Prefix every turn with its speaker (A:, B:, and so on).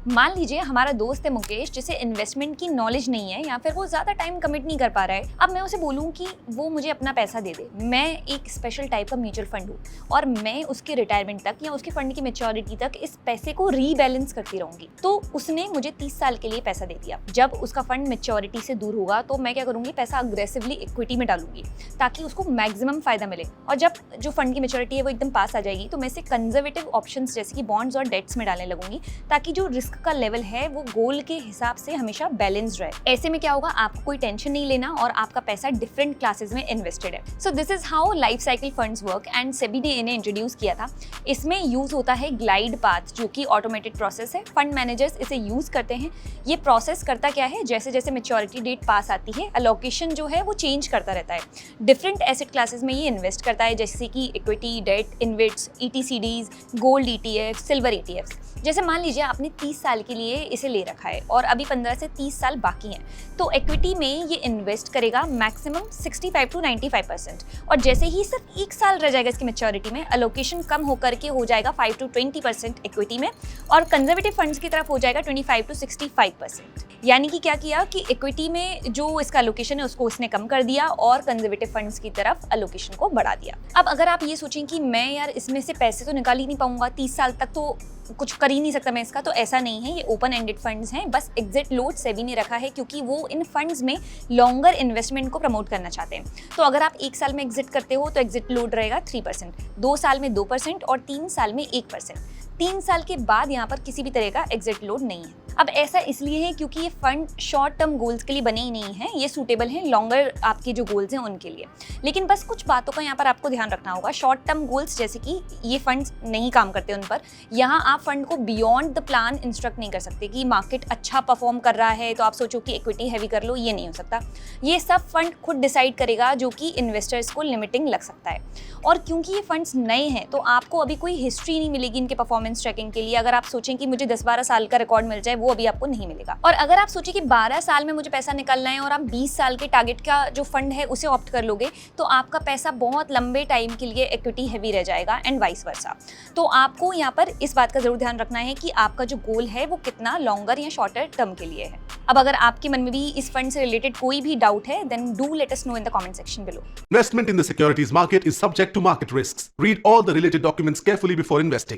A: मान लीजिए हमारा दोस्त है मुकेश, जिसे इन्वेस्टमेंट की नॉलेज नहीं है या फिर वो ज्यादा टाइम कमिट नहीं कर पा रहा है। अब मैं उसे बोलूं कि वो मुझे अपना पैसा दे दे, मैं एक स्पेशल टाइप का म्यूचुअल फंड हूँ और मैं उसके रिटायरमेंट तक या उसके फंड की मेच्योरिटी तक इस पैसे को रीबैलेंस करती रहूंगी। तो उसने मुझे 30 साल के लिए पैसा दे दिया। जब उसका फंड मेच्योरिटी से दूर होगा तो मैं क्या करूंगी, पैसा अग्रेसिवली इक्विटी में डालूंगी ताकि उसको मैक्सिमम फायदा मिले। और जब जो फंड की मेच्योरिटी है वो एकदम पास आ जाएगी तो मैं इसे कंजर्वेटिव ऑप्शंस जैसे कि बॉन्ड्स और डेट्स में डालने लगूंगी ताकि जो रिस्क का लेवल है वो गोल के हिसाब से हमेशा बैलेंस रहे। ऐसे में क्या होगा, आपको कोई टेंशन नहीं लेना और आपका पैसा डिफरेंट क्लासेस में इन्वेस्टेड है। So this is how life cycle funds work and SEBI ने इन्हें इंट्रोड्यूस किया था। इसमें यूज होता है ग्लाइड पाथ, जो कि ऑटोमेटेड प्रोसेस है। फंड मैनेजर्स इसे यूज करते हैं। ये प्रोसेस करता क्या है, जैसे जैसे मेच्योरिटी डेट पास आती है एलोकेशन जो है वो चेंज करता रहता है। डिफरेंट एसेट क्लासेस में ये इन्वेस्ट करता है, जैसे कि इक्विटी, डेट, इन्वेट्स, ईटीसीडीज, गोल्ड ईटीएफ, सिल्वर ईटीएफ। जैसे मान लीजिए आपने 30 साल के लिए इसे ले रखा है और अभी 15 से 30 साल बाकी हैं, तो इक्विटी में ये इन्वेस्ट करेगा मैक्सिमम 65 to 95%। और जैसे ही सिर्फ 1 साल रह जाएगा इसकी मैच्योरिटी में, एलोकेशन कम होकर के हो जाएगा 5 to 20% इक्विटी में और कंजर्वेटिव फंड्स की तरफ हो जाएगा 25 to 65%। यानी कि क्या किया कि इक्विटी में जो इसका एलोकेशन है उसको उसने कम कर दिया और कंजर्वेटिव फंड्स की तरफ एलोकेशन को बढ़ा दिया। अब अगर आप ये सोचें कि मैं यार इसमें से पैसे तो निकाल ही नहीं पाऊंगा, 30 साल तक तो कुछ कर ही नहीं सकता मैं इसका, तो ऐसा नहीं है। ये ओपन एंडेड फंड्स हैं, बस एग्जिट लोड सेबी ने रखा है क्योंकि वो इन फंड्स में लॉन्गर इन्वेस्टमेंट को प्रमोट करना चाहते हैं। तो अगर आप 1 साल में एग्जिट करते हो तो एग्जिट लोड रहेगा 3%, 2 साल में 2% और 3 साल में 1%। 3 साल के बाद यहाँ पर किसी भी तरह का एग्जिट लोड नहीं है। अब ऐसा इसलिए है क्योंकि ये फंड शॉर्ट टर्म गोल्स के लिए बने ही नहीं हैं, ये सूटेबल हैं लॉन्गर आपके जो गोल्स हैं उनके लिए। लेकिन बस कुछ बातों का यहाँ पर आपको ध्यान रखना होगा। शॉर्ट टर्म गोल्स जैसे कि ये फंड्स नहीं काम करते उन पर। यहाँ आप फंड को बियॉन्ड द प्लान इंस्ट्रक्ट नहीं कर सकते कि मार्केट अच्छा परफॉर्म कर रहा है तो आप सोचो कि इक्विटी हैवी कर लो, ये नहीं हो सकता। ये सब फंड खुद डिसाइड करेगा, जो कि इन्वेस्टर्स को लिमिटिंग लग सकता है। और क्योंकि ये फंड्स नए हैं तो आपको अभी कोई हिस्ट्री नहीं मिलेगी इनके परफॉर्मेंस ट्रैकिंग के लिए। अगर आप सोचें कि मुझे 10-12 साल का रिकॉर्ड मिल जाए, वो अभी आपको नहीं मिलेगा। और अगर आप सोचें कि 12 साल में मुझे पैसा निकालना है और आप 20 साल के टारगेट का जो फंड है उसे ऑप्ट कर लोगे, तो आपका पैसा बहुत लंबे टाइम के लिए इक्विटी हैवी रह जाएगा एंड वाइस वर्सा। तो आपको यहाँ पर इस बात का जरूर ध्यान रखना है कि आपका जो गोल है वो कितना लॉन्गर या शॉर्टर टर्म के लिए है। अब अगर आपके मन में भी इस फंड से रिलेटेड कोई भी डाउट है, then do let us know in the comment section below.
B: Investment in the securities market is subject to market risks. Read all the related documents carefully before investing.